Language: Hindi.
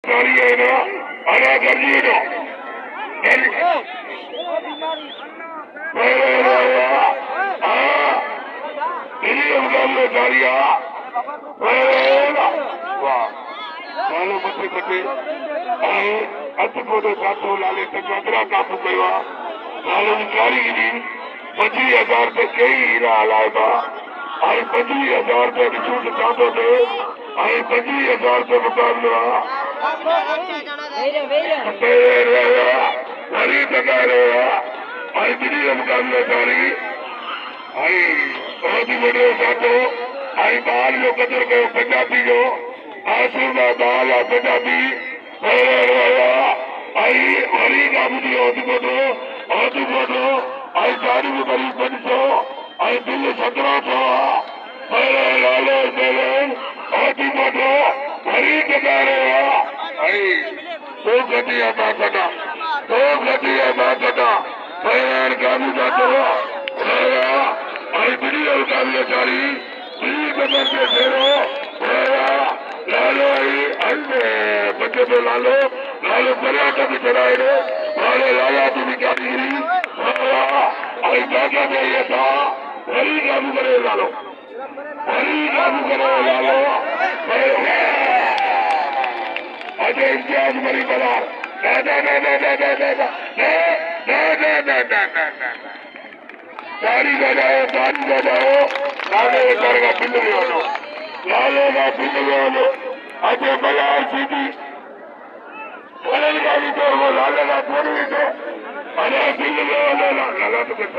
आना गर्जी दो मुकाबले जारिया मानो मथे कटे अध कोडो साथो लाले तकरा काबू कयो मानो कारीगिरी 25,000 पे कई हीरा हलाइबा 25,000 पे छूट चाहतो थे 25,000 पे मुकाबलो वरी तका रहा दिल्ली मुकाबले जारी बहुत ही बड़ो साथो बाल जो कदर कयो पंजाबी जो आसूदा बाल आ पंजाबी हरी काबू चारू करी 500 दिल 1700 लालो हरी तका रहा तो गतिया बाकटा काबू जातो वीडियो काबिल जारी कदर के फेरो लालो बच्चे तो लालो पर्यटक चराए लाला तुम्हें कारीगिरी जागा में ये था हरी काबू करे लालो अजय इम्तियाज मरी बला तारी बजाओ लालो का बिल अजय बलार सीधी लाले का भी तो लाले का पूरी तो अरे बिल लाला तो